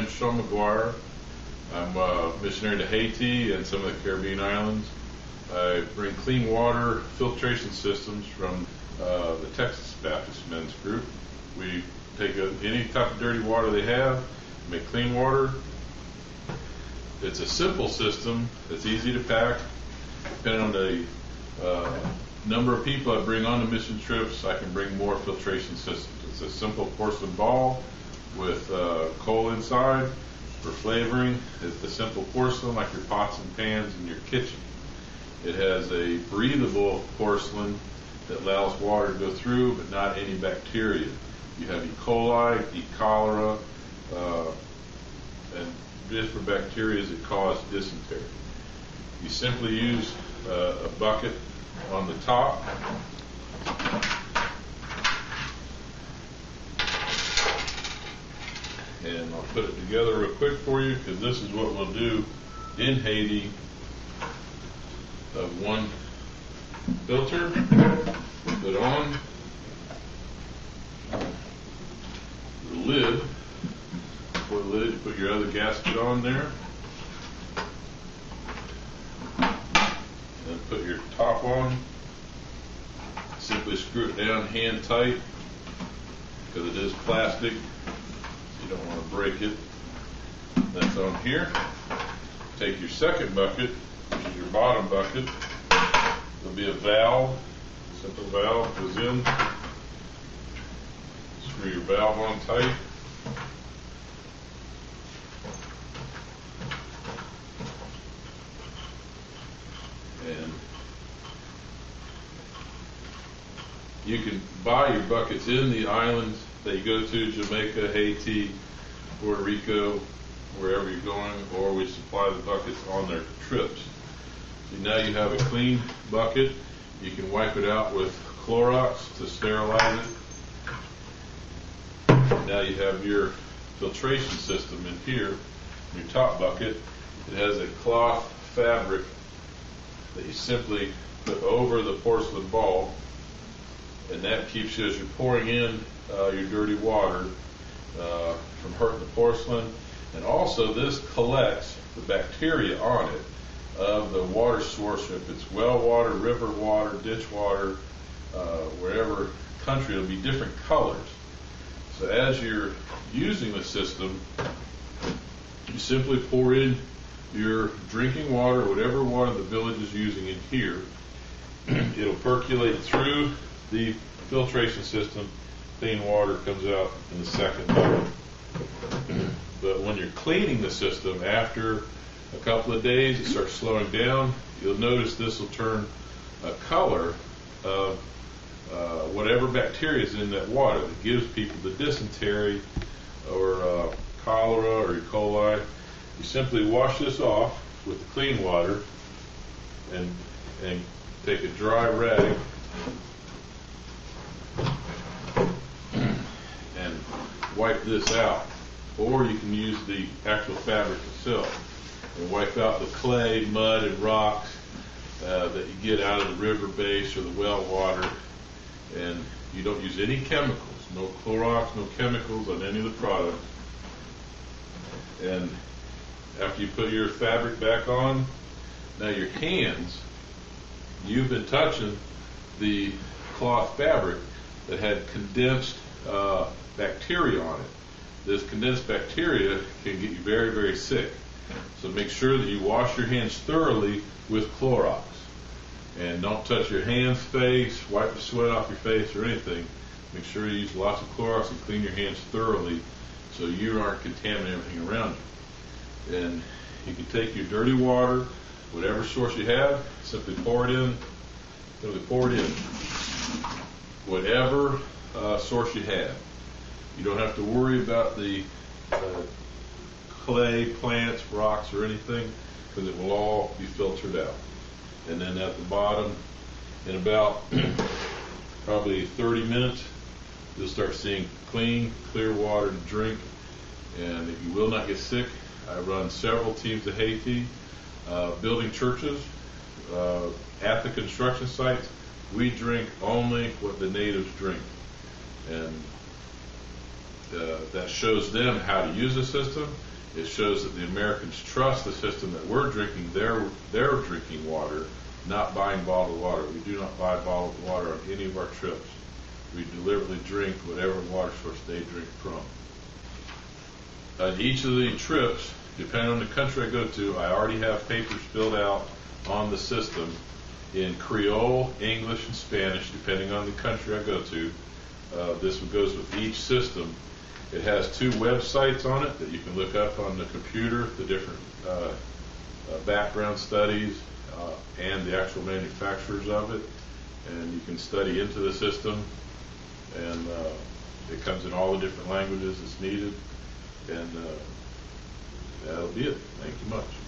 name's Shawn Maguire. I'm a missionary to Haiti and some of the Caribbean islands. I bring clean water filtration systems from the Texas Baptist Men's Group. We take any type of dirty water they have, make clean water. It's a simple system. It's easy to pack. Depending on the number of people I bring on the mission trips, I can bring more filtration systems. It's a simple porcelain ball with coal inside for flavoring. It's the simple porcelain like your pots and pans in your kitchen. It has a breathable porcelain that allows water to go through, but not any bacteria. You have E. coli, E. cholera, and different bacteria that cause dysentery. You simply use a bucket on the top. And I'll put it together real quick for you, because this is what we'll do in Haiti. Of one filter, put on the lid. For the lid, you put your other gasket on there, and put your top on. Simply screw it down hand tight, because it is plastic. You don't want to break it. That's on here. Take your second bucket, which is your bottom bucket. There'll be a valve, simple valve goes in. Screw your valve on tight. And you can buy your buckets in the islands that you go to, Jamaica, Haiti, Puerto Rico, wherever you're going, or we supply the buckets on their trips. So now you have a clean bucket. You can wipe it out with Clorox to sterilize it. Now you have your filtration system in here, your top bucket. It has a cloth fabric that you simply put over the porcelain ball, and that keeps you, as you're pouring in your dirty water, from hurting the porcelain. And also this collects the bacteria on it of the water source. If it's well water, river water, ditch water, wherever country, it'll be different colors. So as you're using the system, you simply pour in your drinking water, whatever water the village is using in here. It'll percolate through the filtration system. Clean water comes out in the second bucket. But when you're cleaning the system, after a couple of days, it starts slowing down. You'll notice this will turn a color of whatever bacteria is in that water that gives people the dysentery or cholera or E. coli. You simply wash this off with the clean water and take a dry rag and wipe this out. Or you can use the actual fabric itself and wipe out the clay, mud, and rocks that you get out of the river base or the well water. And you don't use any chemicals, no Clorox, no chemicals on any of the products. And after you put your fabric back on, now your hands, you've been touching the cloth fabric that had condensed bacteria on it. This condensed bacteria can get you very, very sick. So make sure that you wash your hands thoroughly with Clorox. And don't touch your hands, face, wipe the sweat off your face or anything. Make sure you use lots of Clorox and clean your hands thoroughly so you aren't contaminating everything around you. And you can take your dirty water, whatever source you have, simply pour it in. Simply pour it in. Whatever source you have. You don't have to worry about the clay, plants, rocks, or anything, because it will all be filtered out. And then at the bottom, in about probably 30 minutes, you'll start seeing clean, clear water to drink, and you will not get sick. I run several teams to Haiti, building churches. At the construction sites, we drink only what the natives drink. And that shows them how to use the system, It shows that the Americans trust the system, that we're drinking their drinking water, not buying bottled water. We do not buy bottled water on any of our trips. We deliberately drink whatever water source they drink from. Each of the trips, depending on the country I go to, I already have papers filled out on the system in Creole, English, and Spanish, depending on the country I go to. This goes with each system. It has 2 websites on it that you can look up on the computer, the different background studies and the actual manufacturers of it. And you can study into the system, and it comes in all the different languages that's needed. And that'll be it. Thank you much.